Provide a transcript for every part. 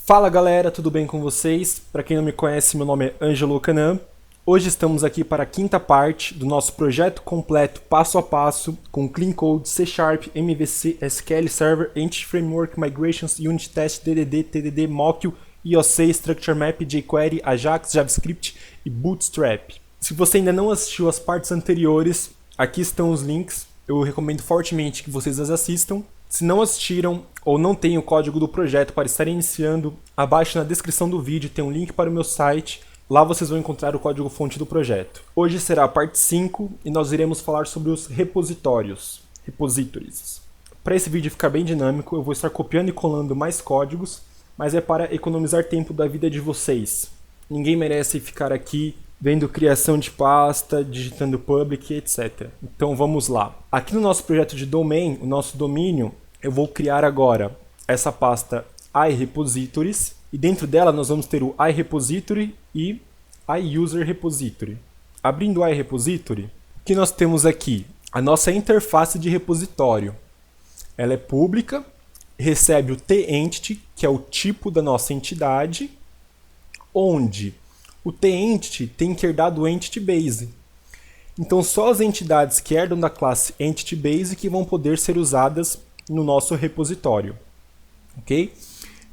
Fala galera, tudo bem com vocês? Para quem não me conhece, meu nome é Ângelo Canan. Hoje estamos aqui para a quinta parte do nosso projeto completo passo a passo com Clean Code, C Sharp, MVC, SQL Server, Entity Framework, Migrations, Unit Test, DDD, TDD, Mockio, IOC, Structure Map, jQuery, Ajax, JavaScript e Bootstrap. Se você ainda não assistiu as partes anteriores, aqui estão os links. Eu recomendo fortemente que vocês as assistam. Se não assistiram ou não têm o código do projeto para estar iniciando, abaixo na descrição do vídeo tem um link para o meu site. Lá vocês vão encontrar o código-fonte do projeto. Hoje será a parte 5 e nós iremos falar sobre os repositórios. Repositories. Para esse vídeo ficar bem dinâmico, eu vou estar copiando e colando mais códigos, mas é para economizar tempo da vida de vocês. Ninguém merece ficar aqui vendo criação de pasta, digitando public, etc. Então vamos lá. Aqui no nosso projeto de domain, o nosso domínio, eu vou criar agora essa pasta iRepositories e dentro dela nós vamos ter o iRepository e iUserRepository. Abrindo o iRepository, o que nós temos aqui? A nossa interface de repositório. Ela é pública, recebe o tEntity, que é o tipo da nossa entidade, onde o tEntity tem que herdar do Entity Base. Então só as entidades que herdam da classe Entity Base que vão poder ser usadas no nosso repositório. Ok?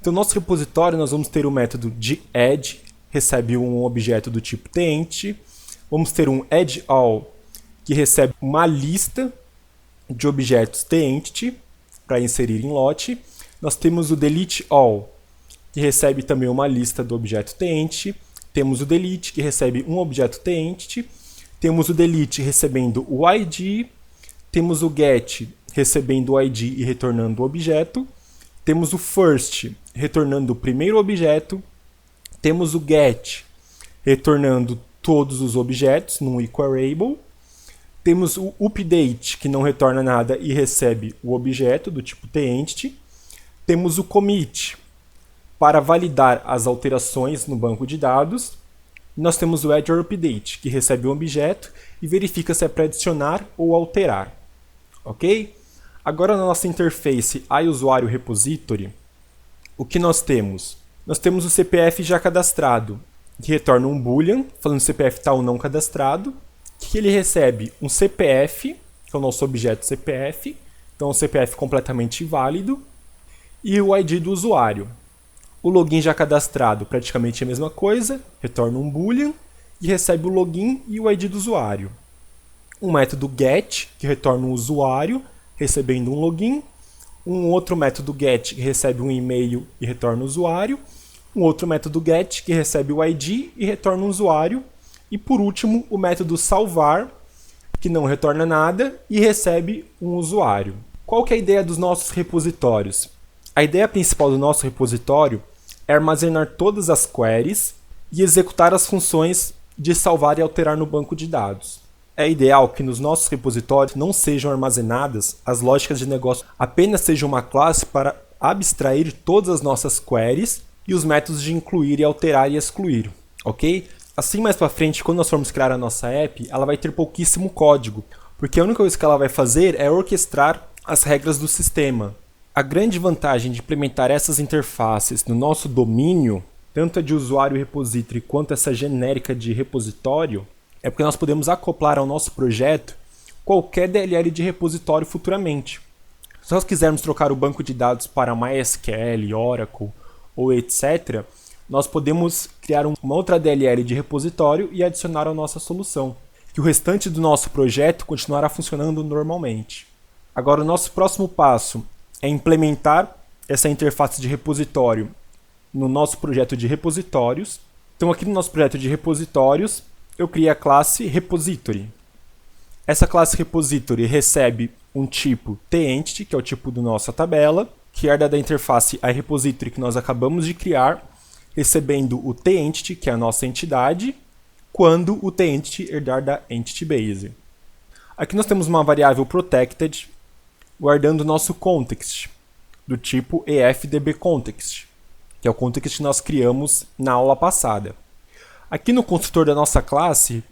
Então, no nosso repositório, nós vamos ter o método de add, recebe um objeto do tipo tEntity. Vamos ter um addAll, que recebe uma lista de objetos tEntity para inserir em lote. Nós temos o deleteAll, que recebe também uma lista do objeto tEntity. Temos o delete, que recebe um objeto tEntity. Temos o delete recebendo o ID. Temos o get, recebendo o ID e retornando o objeto. Temos o first, retornando o primeiro objeto. Temos o get, retornando todos os objetos num equarable. Temos o update, que não retorna nada e recebe o objeto do tipo tEntity. Temos o commit, para validar as alterações no banco de dados. Nós temos o add_update, que recebe um objeto e verifica se é para adicionar ou alterar. Ok? Agora na nossa interface iUsuário_repository, o que nós temos? Nós temos o CPF já cadastrado, que retorna um boolean, falando se o CPF está ou não cadastrado, que ele recebe um CPF, que é o nosso objeto CPF, então um CPF completamente válido, e o ID do usuário. O login já cadastrado, praticamente a mesma coisa, retorna um boolean e recebe o login e o ID do usuário. Um método get, que retorna um usuário, recebendo um login. Um outro método get, que recebe um e-mail e retorna o usuário. Um outro método get, que recebe o ID e retorna um usuário. E por último, o método salvar, que não retorna nada e recebe um usuário. Qual que é a ideia dos nossos repositórios? A ideia principal do nosso repositório é armazenar todas as queries e executar as funções de salvar e alterar no banco de dados. É ideal que nos nossos repositórios não sejam armazenadas as lógicas de negócio, apenas seja uma classe para abstrair todas as nossas queries e os métodos de incluir e alterar e excluir, ok? Assim, mais para frente, quando nós formos criar a nossa app, ela vai ter pouquíssimo código, porque a única coisa que ela vai fazer é orquestrar as regras do sistema. A grande vantagem de implementar essas interfaces no nosso domínio, tanto a de usuário repository quanto essa genérica de repositório, é porque nós podemos acoplar ao nosso projeto qualquer DLL de repositório futuramente. Se nós quisermos trocar o banco de dados para MySQL, Oracle ou etc., nós podemos criar uma outra DLL de repositório e adicionar à nossa solução, que o restante do nosso projeto continuará funcionando normalmente. Agora, o nosso próximo passo é implementar essa interface de repositório no nosso projeto de repositórios. Então, aqui no nosso projeto de repositórios, eu criei a classe repository. Essa classe repository recebe um tipo tEntity, que é o tipo da nossa tabela, que herda da interface iRepository que nós acabamos de criar, recebendo o tEntity, que é a nossa entidade, quando o tEntity herdar da Entity Base. Aqui nós temos uma variável protected, guardando o nosso context, do tipo efdbContext, que é o context que nós criamos na aula passada. Aqui no construtor da nossa classe,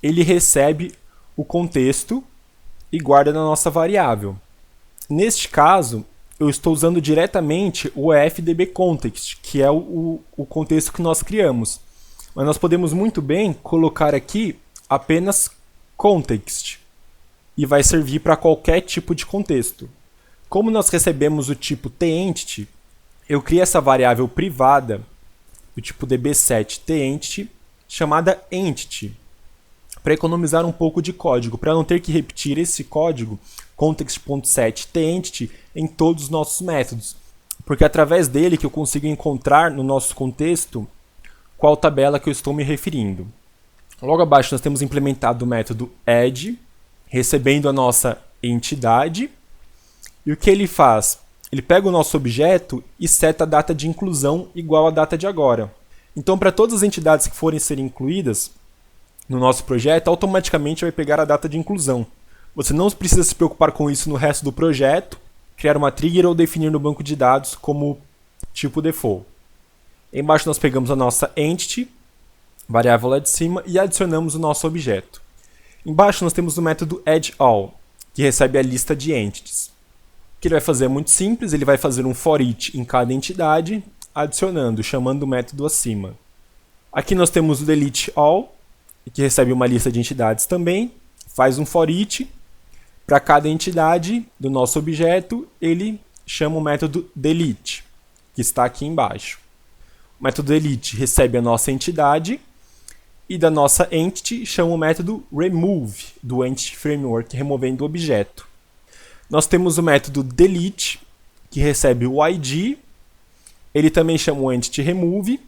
ele recebe o contexto e guarda na nossa variável. Neste caso, eu estou usando diretamente o FDB Context, que é o contexto que nós criamos. Mas nós podemos muito bem colocar aqui apenas context, e vai servir para qualquer tipo de contexto. Como nós recebemos o tipo TEntity, eu criei essa variável privada do tipo db7 TEntity, chamada entity, para economizar um pouco de código, para não ter que repetir esse código context.set TEntity em todos os nossos métodos, porque é através dele que eu consigo encontrar no nosso contexto qual tabela que eu estou me referindo. Logo abaixo nós temos implementado o método add, recebendo a nossa entidade, e o que ele faz? Ele pega o nosso objeto e seta a data de inclusão igual à data de agora. Então, para todas as entidades que forem ser incluídas no nosso projeto, automaticamente vai pegar a data de inclusão. Você não precisa se preocupar com isso no resto do projeto, criar uma trigger ou definir no banco de dados como tipo default. Embaixo nós pegamos a nossa entity, variável lá de cima, e adicionamos o nosso objeto. Embaixo nós temos o método addAll, que recebe a lista de entities. O que ele vai fazer é muito simples, ele vai fazer um for each em cada entidade, adicionando, chamando o método acima. Aqui nós temos o deleteAll, que recebe uma lista de entidades também, faz um for each. Para cada entidade do nosso objeto, ele chama o método delete, que está aqui embaixo. O método delete recebe a nossa entidade, e da nossa entity chama o método remove, do Entity Framework, removendo o objeto. Nós temos o método delete, que recebe o ID, ele também chama o entity remove,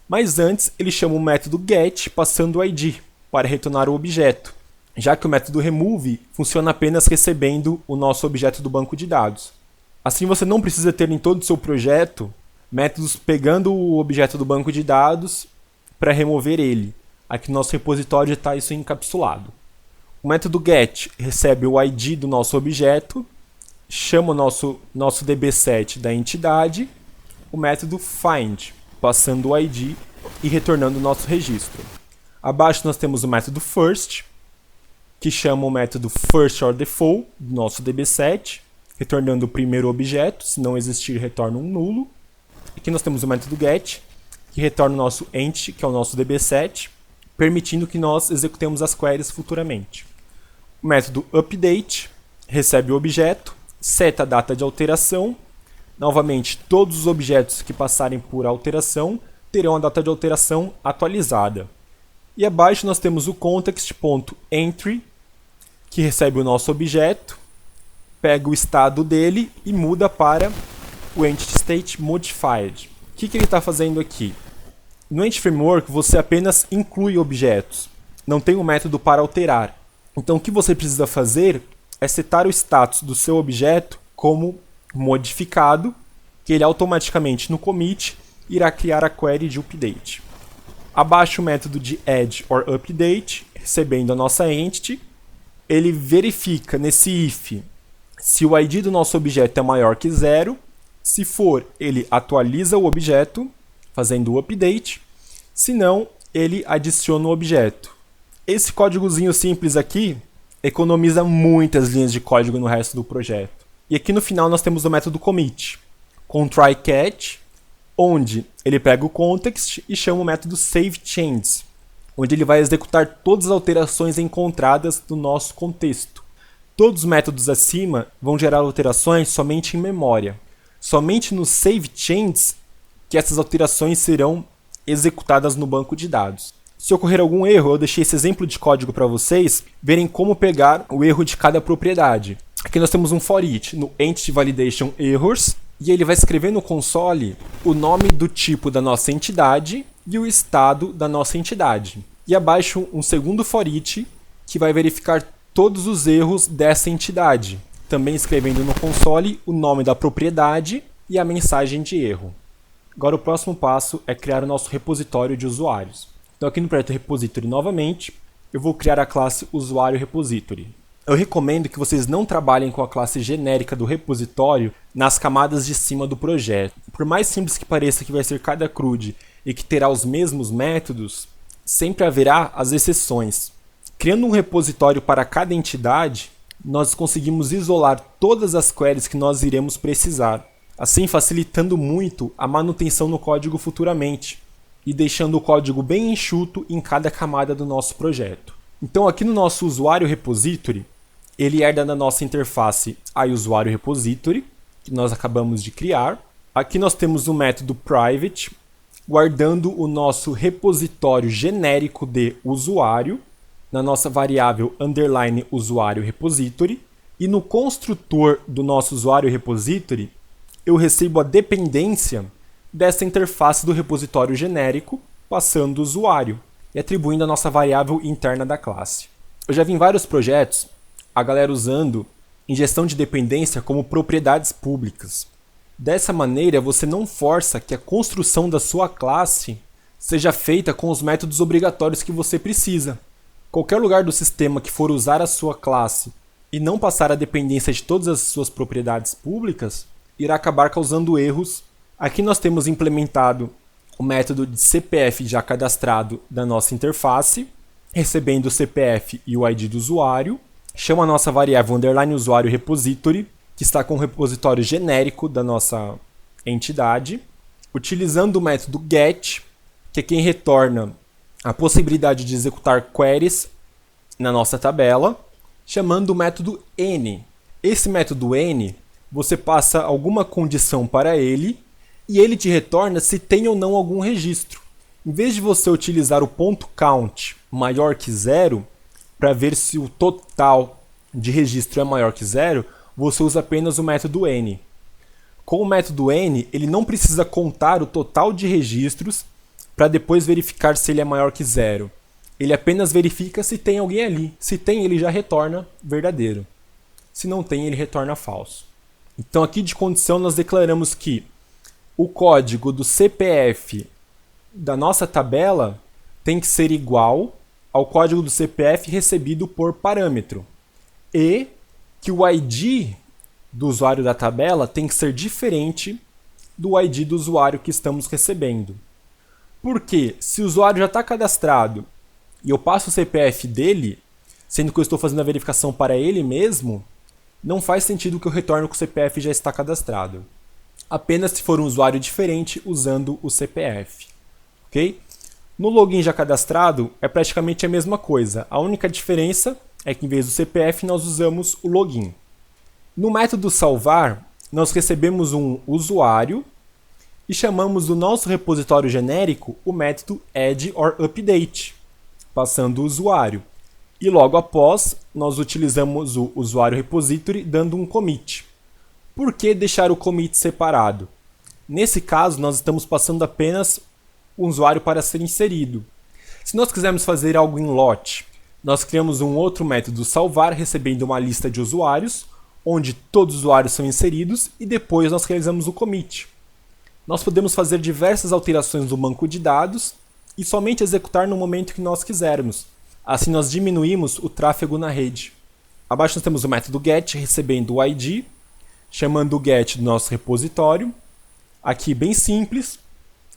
mas antes ele chama o método get, passando o ID, para retornar o objeto, já que o método remove funciona apenas recebendo o nosso objeto do banco de dados. Assim você não precisa ter em todo o seu projeto métodos pegando o objeto do banco de dados para remover ele. Aqui no nosso repositório está isso encapsulado. O método get recebe o ID do nosso objeto, chama o nosso db7 da entidade, o método find, passando o ID e retornando o nosso registro. Abaixo nós temos o método first, que chama o método firstOrDefault do nosso db7, retornando o primeiro objeto, se não existir, retorna um nulo. Aqui nós temos o método get, que retorna o nosso entity, que é o nosso db7, permitindo que nós executemos as queries futuramente. O método update recebe o objeto, seta a data de alteração. Novamente, todos os objetos que passarem por alteração terão a data de alteração atualizada. E abaixo nós temos o context.entry, que recebe o nosso objeto, pega o estado dele e muda para o Entity State Modified. O que ele está fazendo aqui? No Entity Framework você apenas inclui objetos, não tem um método para alterar. Então o que você precisa fazer é setar o status do seu objeto como modificado, que ele automaticamente no commit irá criar a query de update. Abaixo o método de add or update, recebendo a nossa entity, ele verifica nesse if se o ID do nosso objeto é maior que 0, se for, ele atualiza o objeto, fazendo o update, se não, ele adiciona o objeto. Esse códigozinho simples aqui economiza muitas linhas de código no resto do projeto. E aqui no final nós temos o método commit, com try-catch, onde ele pega o context e chama o método saveChanges, onde ele vai executar todas as alterações encontradas no nosso contexto. Todos os métodos acima vão gerar alterações somente em memória. Somente no saveChanges que essas alterações serão executadas no banco de dados. Se ocorrer algum erro, eu deixei esse exemplo de código para vocês verem como pegar o erro de cada propriedade. Aqui nós temos um for each no Entity Validation Errors, e ele vai escrever no console o nome do tipo da nossa entidade e o estado da nossa entidade. E abaixo um segundo for each que vai verificar todos os erros dessa entidade, também escrevendo no console o nome da propriedade e a mensagem de erro. Agora o próximo passo é criar o nosso repositório de usuários. Então aqui no projeto Repository novamente, eu vou criar a classe usuário repository. Eu recomendo que vocês não trabalhem com a classe genérica do repositório nas camadas de cima do projeto. Por mais simples que pareça que vai ser cada CRUD e que terá os mesmos métodos, sempre haverá as exceções. Criando um repositório para cada entidade, nós conseguimos isolar todas as queries que nós iremos precisar, assim facilitando muito a manutenção no código futuramente e deixando o código bem enxuto em cada camada do nosso projeto. Então aqui no nosso usuário repository, ele herda da nossa interface a usuário repository, que nós acabamos de criar. Aqui nós temos o método private, guardando o nosso repositório genérico de usuário, na nossa variável underline usuário repository, e no construtor do nosso usuário repository, eu recebo a dependência dessa interface do repositório genérico, passando o usuário e atribuindo a nossa variável interna da classe. Eu já vi em vários projetos a galera usando injeção de dependência como propriedades públicas. Dessa maneira, você não força que a construção da sua classe seja feita com os métodos obrigatórios que você precisa. Qualquer lugar do sistema que for usar a sua classe e não passar a dependência de todas as suas propriedades públicas, irá acabar causando erros. Aqui nós temos implementado o método de CPF já cadastrado da nossa interface, recebendo o CPF e o ID do usuário. Chama a nossa variável underline usuário repository, que está com o repositório genérico da nossa entidade, utilizando o método get, que é quem retorna a possibilidade de executar queries na nossa tabela, chamando o método n. Esse método n, você passa alguma condição para ele e ele te retorna se tem ou não algum registro. Em vez de você utilizar o ponto count maior que 0 para ver se o total de registro é maior que 0, você usa apenas o método n. Com o método n, ele não precisa contar o total de registros para depois verificar se ele é maior que 0. Ele apenas verifica se tem alguém ali. Se tem, ele já retorna verdadeiro. Se não tem, ele retorna falso. Então aqui de condição nós declaramos que o código do CPF da nossa tabela tem que ser igual ao código do CPF recebido por parâmetro. E que o ID do usuário da tabela tem que ser diferente do ID do usuário que estamos recebendo. Porque se o usuário já está cadastrado e eu passo o CPF dele, sendo que eu estou fazendo a verificação para ele mesmo, não faz sentido que eu retorne que o CPF já está cadastrado. Apenas se for um usuário diferente usando o CPF. Ok? No login já cadastrado é praticamente a mesma coisa. A única diferença é que em vez do CPF nós usamos o login. No método salvar, nós recebemos um usuário e chamamos do nosso repositório genérico o método add or update, passando o usuário. E logo após, nós utilizamos o usuário repository dando um commit. Por que deixar o commit separado? Nesse caso, nós estamos passando apenas o usuário para ser inserido. Se nós quisermos fazer algo em lote, nós criamos um outro método salvar recebendo uma lista de usuários, onde todos os usuários são inseridos e depois nós realizamos o commit. Nós podemos fazer diversas alterações no banco de dados e somente executar no momento que nós quisermos. Assim nós diminuímos o tráfego na rede. Abaixo nós temos o método get recebendo o ID, chamando o get do nosso repositório. Aqui bem simples.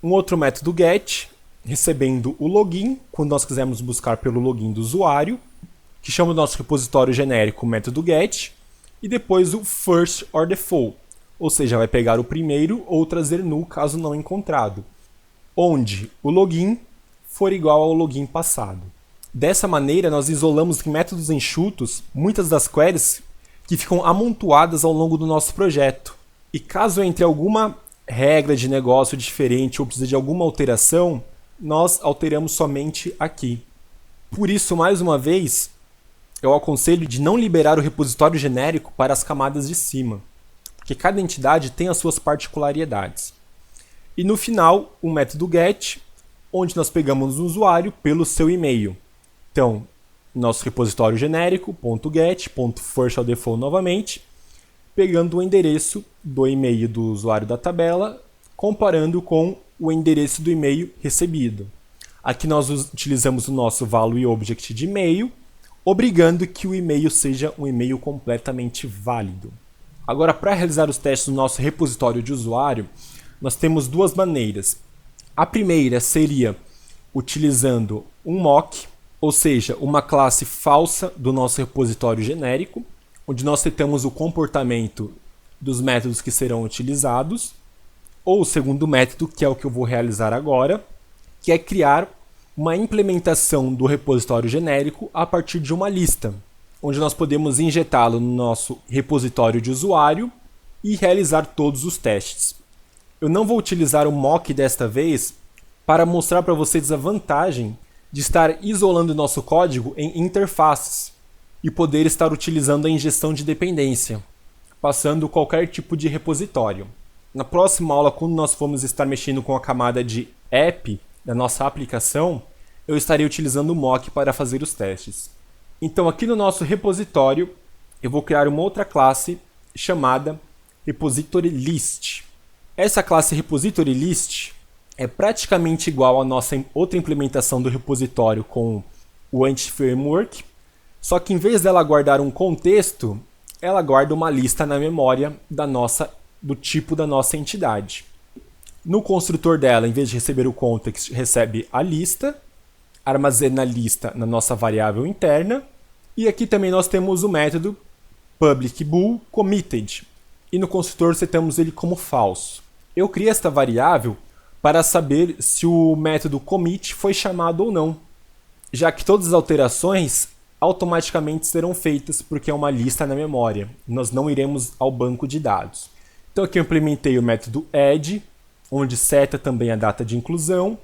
Um outro método get recebendo o login, quando nós quisermos buscar pelo login do usuário, que chama o nosso repositório genérico o método get, e depois o first or default, ou seja, vai pegar o primeiro ou trazer null caso não encontrado, onde o login for igual ao login passado. Dessa maneira, nós isolamos em métodos enxutos muitas das queries que ficam amontoadas ao longo do nosso projeto. E caso entre alguma regra de negócio diferente ou precise de alguma alteração, nós alteramos somente aqui. Por isso, mais uma vez, eu aconselho de não liberar o repositório genérico para as camadas de cima, porque cada entidade tem as suas particularidades. E no final, o método get, onde nós pegamos o usuário pelo seu e-mail. Então, nosso repositório genérico, .get, .firstOrDefault novamente, pegando o endereço do e-mail do usuário da tabela, comparando com o endereço do e-mail recebido. Aqui nós utilizamos o nosso value object de e-mail, obrigando que o e-mail seja um e-mail completamente válido. Agora, para realizar os testes do nosso repositório de usuário, nós temos duas maneiras. A primeira seria utilizando um mock, ou seja, uma classe falsa do nosso repositório genérico, onde nós setamos o comportamento dos métodos que serão utilizados, ou o segundo método, que é o que eu vou realizar agora, que é criar uma implementação do repositório genérico a partir de uma lista, onde nós podemos injetá-lo no nosso repositório de usuário e realizar todos os testes. Eu não vou utilizar o mock desta vez para mostrar para vocês a vantagem de estar isolando o nosso código em interfaces e poder estar utilizando a injeção de dependência, passando qualquer tipo de repositório. Na próxima aula, quando nós formos estar mexendo com a camada de app da nossa aplicação, eu estarei utilizando o mock para fazer os testes. Então aqui no nosso repositório, eu vou criar uma outra classe chamada Repository List. Essa classe Repository List é praticamente igual à nossa outra implementação do repositório com o Entity Framework, só que em vez dela guardar um contexto, ela guarda uma lista na memória do tipo da nossa entidade. No construtor dela, em vez de receber o context, recebe a lista, armazena a lista na nossa variável interna, e aqui também nós temos o método public bool committed, e no construtor setamos ele como falso. Eu criei esta variável para saber se o método commit foi chamado ou não, já que todas as alterações automaticamente serão feitas porque é uma lista na memória. Nós não iremos ao banco de dados. Então aqui eu implementei o método add, onde seta também a data de inclusão,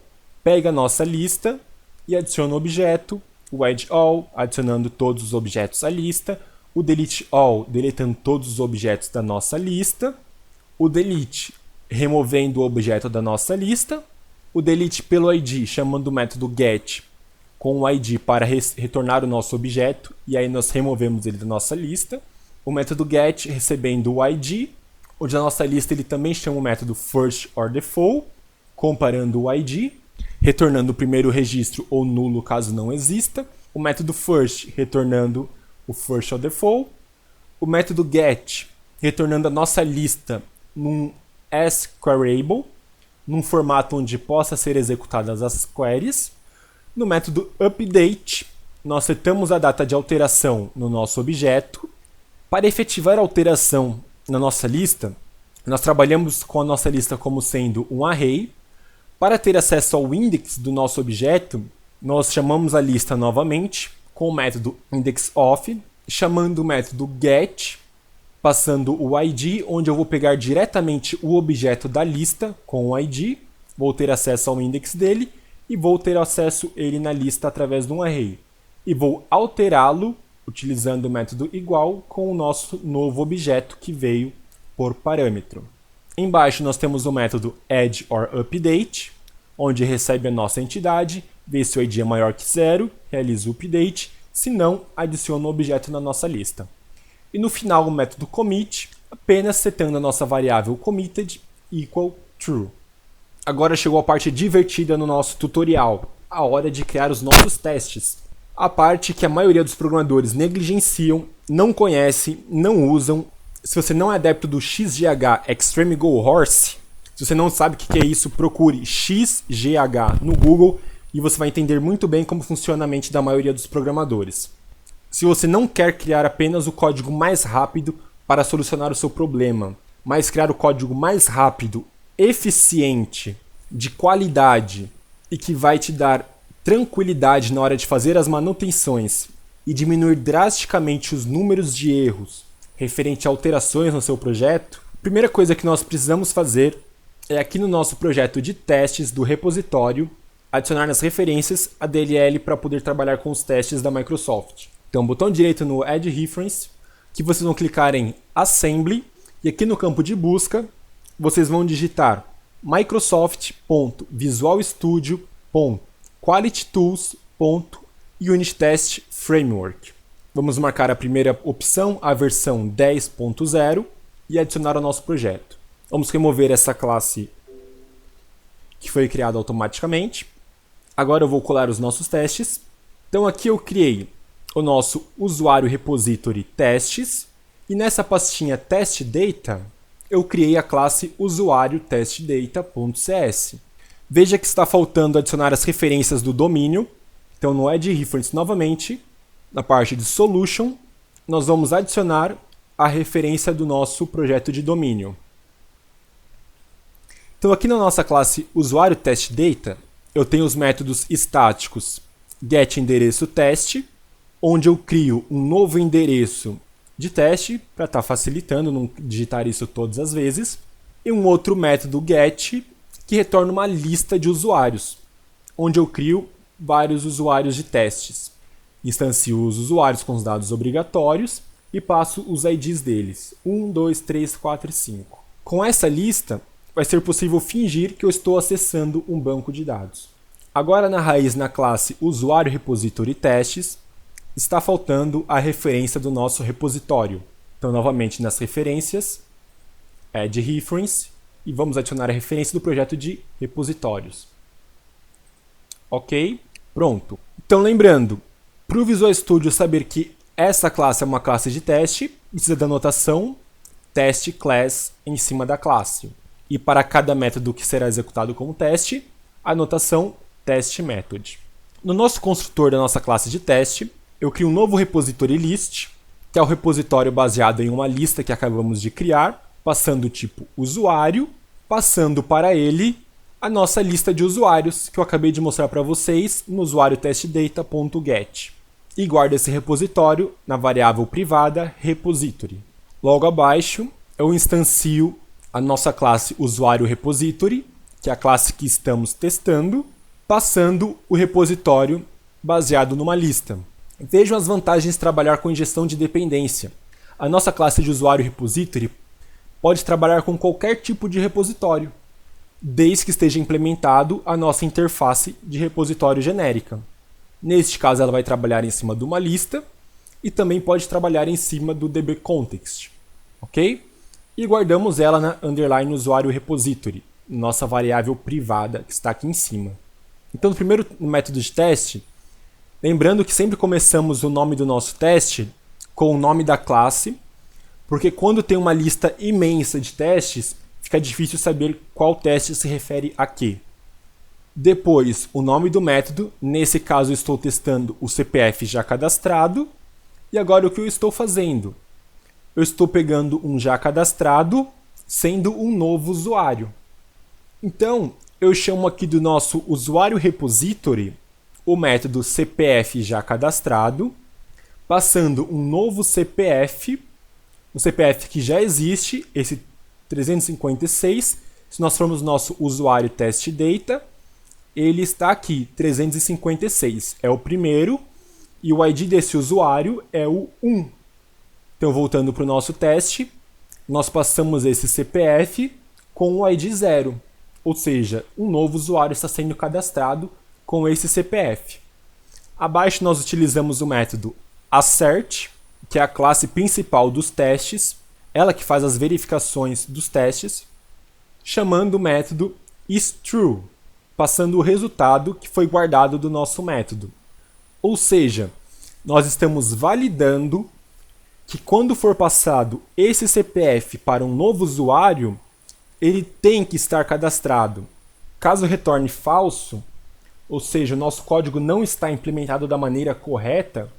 pega a nossa lista e adiciona o objeto, o add all, adicionando todos os objetos à lista, o delete all, deletando todos os objetos da nossa lista, o delete, removendo o objeto da nossa lista, o delete pelo ID, chamando o método get com o ID para retornar o nosso objeto, e aí nós removemos ele da nossa lista, o método get recebendo o ID, onde na nossa lista ele também chama o método first or default, comparando o ID, retornando o primeiro registro ou nulo caso não exista, o método first retornando o first or default, o método get retornando a nossa lista num sQueryable, num formato onde possa ser executadas as queries. No método update, nós setamos a data de alteração no nosso objeto. Para efetivar a alteração na nossa lista, nós trabalhamos com a nossa lista como sendo um array. Para ter acesso ao index do nosso objeto, nós chamamos a lista novamente com o método indexOf, chamando o método get, passando o ID, onde eu vou pegar diretamente o objeto da lista com o ID, vou ter acesso ao index dele e vou ter acesso ele na lista através de um array. E vou alterá-lo utilizando o método igual com o nosso novo objeto que veio por parâmetro. Embaixo nós temos o método add/update, onde recebe a nossa entidade, vê se o ID é maior que 0, realiza o update, se não, adiciona o objeto na nossa lista. E no final o método commit, apenas setando a nossa variável committed equal true. Agora chegou a parte divertida no nosso tutorial, a hora de criar os nossos testes. A parte que a maioria dos programadores negligenciam, não conhecem, não usam. Se você não é adepto do XGH Extreme Go Horse, se você não sabe o que é isso, procure XGH no Google e você vai entender muito bem como funciona a mente da maioria dos programadores. Se você não quer criar apenas o código mais rápido para solucionar o seu problema, mas criar o código mais rápido, eficiente, de qualidade e que vai te dar tranquilidade na hora de fazer as manutenções e diminuir drasticamente os números de erros referente a alterações no seu projeto, a primeira coisa que nós precisamos fazer é aqui no nosso projeto de testes do repositório, adicionar nas referências a DLL para poder trabalhar com os testes da Microsoft. Então, botão direito no Add Reference, que vocês vão clicar em Assembly, e aqui no campo de busca, vocês vão digitar microsoft.visualstudio.qualitytools.unittestframework. Vamos marcar a primeira opção, a versão 10.0, e adicionar ao nosso projeto. Vamos remover essa classe que foi criada automaticamente. Agora eu vou colar os nossos testes. Então aqui eu criei o nosso usuário repository testes, e nessa pastinha testData, eu criei a classe usuário testdata.cs. Veja que está faltando adicionar as referências do domínio. Então no Add Reference novamente, na parte de Solution, nós vamos adicionar a referência do nosso projeto de domínio. Então aqui na nossa classe usuário test data, eu tenho os métodos estáticos getEndereçoTest, onde eu crio um novo endereço de teste para estar facilitando, não digitar isso todas as vezes, e um outro método get que retorna uma lista de usuários, onde eu crio vários usuários de testes. Instancio os usuários com os dados obrigatórios e passo os IDs deles, 1, 2, 3, 4 e 5. Com essa lista, vai ser possível fingir que eu estou acessando um banco de dados. Agora na raiz na classe usuário repository testes, está faltando a referência do nosso repositório. Então novamente nas referências, add reference, e vamos adicionar a referência do projeto de repositórios. Ok? Pronto. Então lembrando, para o Visual Studio saber que essa classe é uma classe de teste, precisa da notação test class em cima da classe. E para cada método que será executado como teste, a notação test method. No nosso construtor da nossa classe de teste, eu crio um novo repository list, que é o repositório baseado em uma lista que acabamos de criar, passando o tipo usuário, passando para ele a nossa lista de usuários que eu acabei de mostrar para vocês no usuário testdata.get. E guardo esse repositório na variável privada repository. Logo abaixo, eu instancio a nossa classe usuário repository, que é a classe que estamos testando, passando o repositório baseado numa lista. Vejam as vantagens de trabalhar com injeção de dependência. A nossa classe de usuário repository pode trabalhar com qualquer tipo de repositório, desde que esteja implementado a nossa interface de repositório genérica. Neste caso, ela vai trabalhar em cima de uma lista e também pode trabalhar em cima do dbContext. Ok? E guardamos ela na underline usuário repository, nossa variável privada que está aqui em cima. Então, no primeiro método de teste, lembrando que sempre começamos o nome do nosso teste com o nome da classe, porque quando tem uma lista imensa de testes, fica difícil saber qual teste se refere a quê. Depois, o nome do método, nesse caso eu estou testando o CPF já cadastrado, e agora o que eu estou fazendo? Eu estou pegando um já cadastrado, sendo um novo usuário. Então, eu chamo aqui do nosso usuário repository o método CPF já cadastrado, passando um novo CPF, o CPF que já existe, esse 356. Se nós formos no nosso usuário test data, ele está aqui, 356. É o primeiro e o ID desse usuário é o 1. Então, voltando para o nosso teste, nós passamos esse CPF com o ID 0. Ou seja, um novo usuário está sendo cadastrado com esse CPF. Abaixo nós utilizamos o método assert, que é a classe principal dos testes, ela que faz as verificações dos testes, chamando o método isTrue, passando o resultado que foi guardado do nosso método. Ou seja, nós estamos validando que quando for passado esse CPF para um novo usuário, ele tem que estar cadastrado. Caso retorne falso, ou seja, o nosso código não está implementado da maneira correta,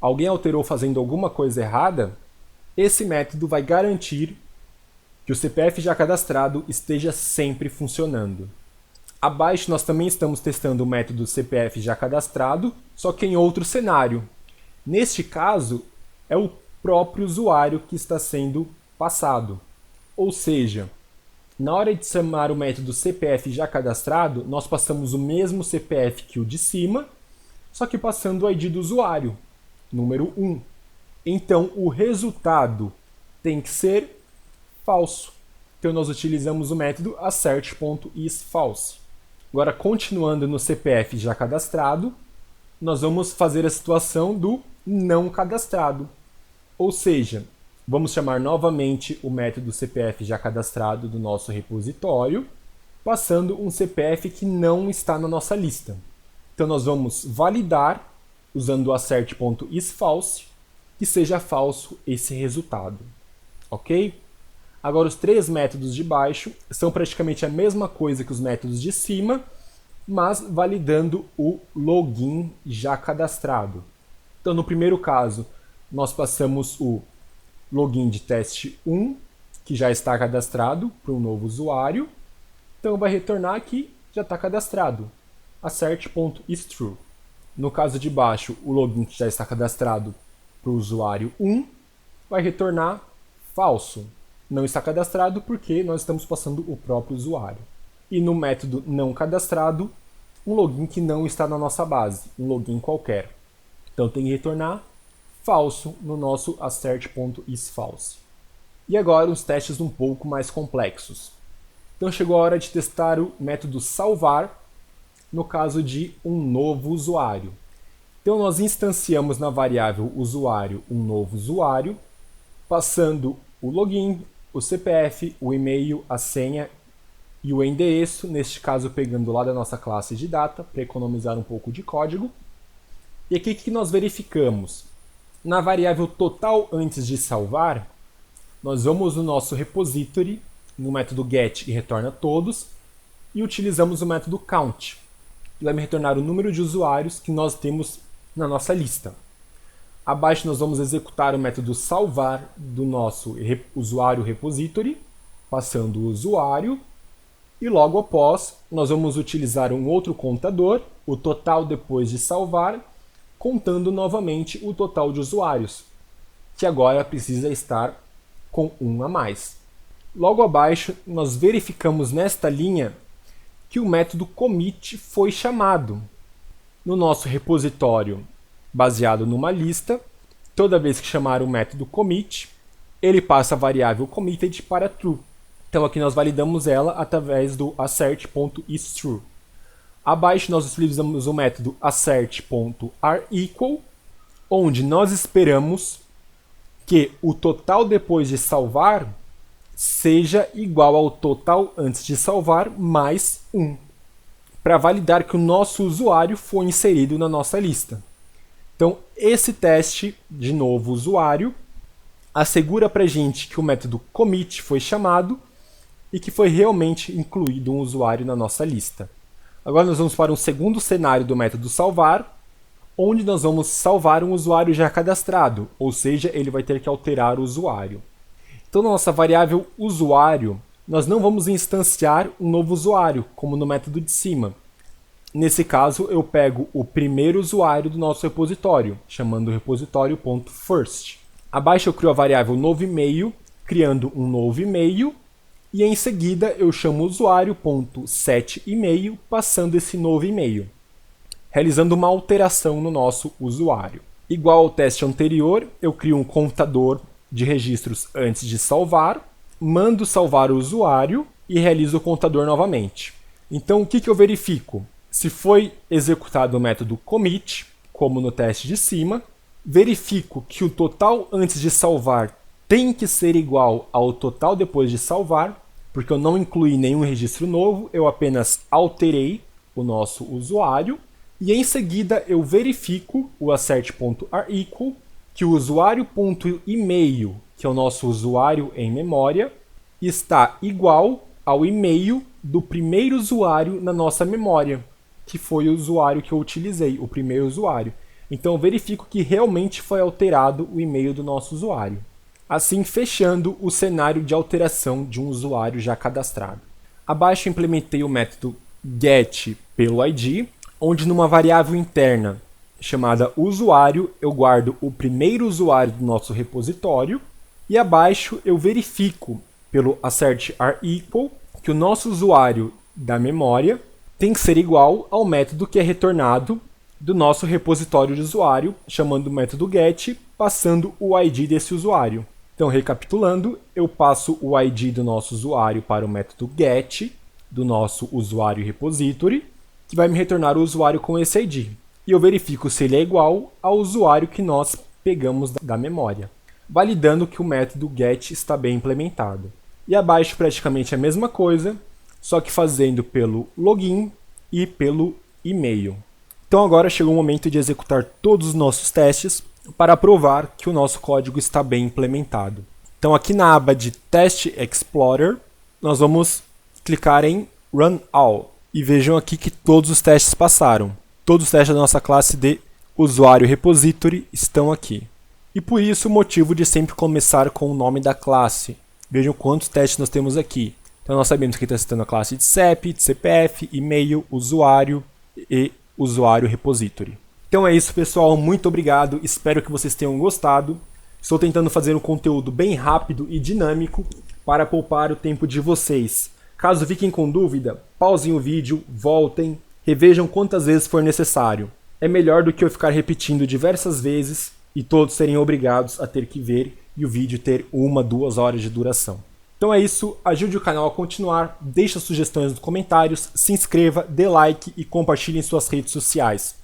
alguém alterou fazendo alguma coisa errada, esse método vai garantir que o CPF já cadastrado esteja sempre funcionando. Abaixo nós também estamos testando o método CPF já cadastrado, só que em outro cenário. Neste caso, é o próprio usuário que está sendo passado. Ou seja, na hora de chamar o método CPF já cadastrado, nós passamos o mesmo CPF que o de cima, só que passando o ID do usuário, número 1. Então, o resultado tem que ser falso. Então, nós utilizamos o método assert.isFalse. Agora, continuando no CPF já cadastrado, nós vamos fazer a situação do não cadastrado. Ou seja, vamos chamar novamente o método CPF já cadastrado do nosso repositório, passando um CPF que não está na nossa lista. Então, nós vamos validar, usando o assert.isFalse, que seja falso esse resultado. Ok? Agora, os três métodos de baixo são praticamente a mesma coisa que os métodos de cima, mas validando o login já cadastrado. Então, no primeiro caso, nós passamos o login de teste 1, que já está cadastrado para um novo usuário. Então vai retornar que já está cadastrado, assert.isTrue. No caso de baixo, o login que já está cadastrado para o usuário 1 vai retornar falso. Não está cadastrado porque nós estamos passando o próprio usuário. E no método não cadastrado, um login que não está na nossa base, um login qualquer. Então tem que retornar falso no nosso assert.isFalse. E agora os testes um pouco mais complexos. Então chegou a hora de testar o método salvar no caso de um novo usuário. Então nós instanciamos na variável usuário um novo usuário, passando o login, o CPF, o e-mail, a senha e o endereço, neste caso pegando lá da nossa classe de data, para economizar um pouco de código. E aqui o que nós verificamos? Na variável total antes de salvar, nós vamos no nosso repository, no método get e retorna todos, e utilizamos o método count, que vai me retornar o número de usuários que nós temos na nossa lista. Abaixo nós vamos executar o método salvar do nosso usuário repository, passando o usuário, e logo após nós vamos utilizar um outro contador, o total depois de salvar, contando novamente o total de usuários, que agora precisa estar com 1 a mais. Logo abaixo nós verificamos nesta linha que o método commit foi chamado. No nosso repositório baseado numa lista, toda vez que chamar o método commit, ele passa a variável committed para true. Então aqui nós validamos ela através do assert.isTrue. Abaixo nós utilizamos o método assert.requal, onde nós esperamos que o total depois de salvar seja igual ao total antes de salvar mais 1, para validar que o nosso usuário foi inserido na nossa lista. Então, esse teste de novo usuário assegura para a gente que o método commit foi chamado e que foi realmente incluído um usuário na nossa lista. Agora nós vamos para um segundo cenário do método salvar, onde nós vamos salvar um usuário já cadastrado, ou seja, ele vai ter que alterar o usuário. Então, na nossa variável usuário, nós não vamos instanciar um novo usuário, como no método de cima. Nesse caso, eu pego o primeiro usuário do nosso repositório, chamando o repositório.first. Abaixo eu crio a variável novo e-mail, criando um novo e-mail, e em seguida eu chamo o usuário.setEmail, passando esse novo e-mail, realizando uma alteração no nosso usuário. Igual ao teste anterior, eu crio um contador de registros antes de salvar, mando salvar o usuário e realizo o contador novamente. Então o que eu verifico? Se foi executado o método commit, como no teste de cima, verifico que o total antes de salvar tem que ser igual ao total depois de salvar, porque eu não incluí nenhum registro novo, eu apenas alterei o nosso usuário, e em seguida eu verifico o assert.requal, que o usuário.email, que é o nosso usuário em memória, está igual ao e-mail do primeiro usuário na nossa memória, que foi o usuário que eu utilizei, o primeiro usuário. Então eu verifico que realmente foi alterado o e-mail do nosso usuário. Assim, fechando o cenário de alteração de um usuário já cadastrado. Abaixo eu implementei o método get pelo ID, onde numa variável interna chamada usuário, eu guardo o primeiro usuário do nosso repositório, e abaixo eu verifico pelo assert.requal que o nosso usuário da memória tem que ser igual ao método que é retornado do nosso repositório de usuário, chamando o método get, passando o ID desse usuário. Então, recapitulando, eu passo o ID do nosso usuário para o método get do nosso usuário repository, que vai me retornar o usuário com esse ID. E eu verifico se ele é igual ao usuário que nós pegamos da memória, validando que o método get está bem implementado. E abaixo praticamente a mesma coisa, só que fazendo pelo login e pelo e-mail. Então agora chegou o momento de executar todos os nossos testes para provar que o nosso código está bem implementado. Então aqui na aba de Test Explorer, nós vamos clicar em Run All. E vejam aqui que todos os testes passaram. Todos os testes da nossa classe de usuário repository estão aqui. E por isso o motivo de sempre começar com o nome da classe. Vejam quantos testes nós temos aqui. Então nós sabemos que está citando a classe de CEP, de CPF, e-mail, usuário e usuário repository. Então é isso, pessoal. Muito obrigado. Espero que vocês tenham gostado. Estou tentando fazer um conteúdo bem rápido e dinâmico para poupar o tempo de vocês. Caso fiquem com dúvida, pausem o vídeo, voltem, revejam quantas vezes for necessário. É melhor do que eu ficar repetindo diversas vezes e todos serem obrigados a ter que ver e o vídeo ter 1, 2 horas de duração. Então é isso, ajude o canal a continuar, deixe as sugestões nos comentários, se inscreva, dê like e compartilhe em suas redes sociais.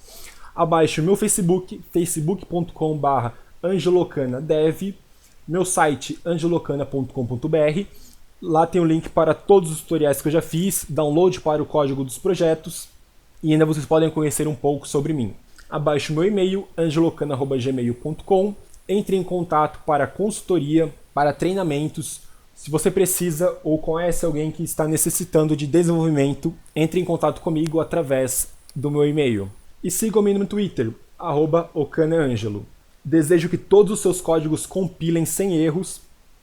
Abaixo o meu Facebook, facebook.com/angelocanadev, meu site angelocana.com.br. Lá tem o link para todos os tutoriais que eu já fiz, download para o código dos projetos e ainda vocês podem conhecer um pouco sobre mim. Abaixo o meu e-mail, angelocana@gmail.com. Entre em contato para consultoria, para treinamentos. Se você precisa ou conhece alguém que está necessitando de desenvolvimento, entre em contato comigo através do meu e-mail. E sigam-me no Twitter, @ocanaangelo. Desejo que todos os seus códigos compilem sem erros,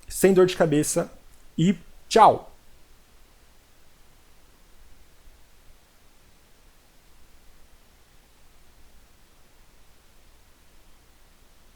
sem dor de cabeça e tchau!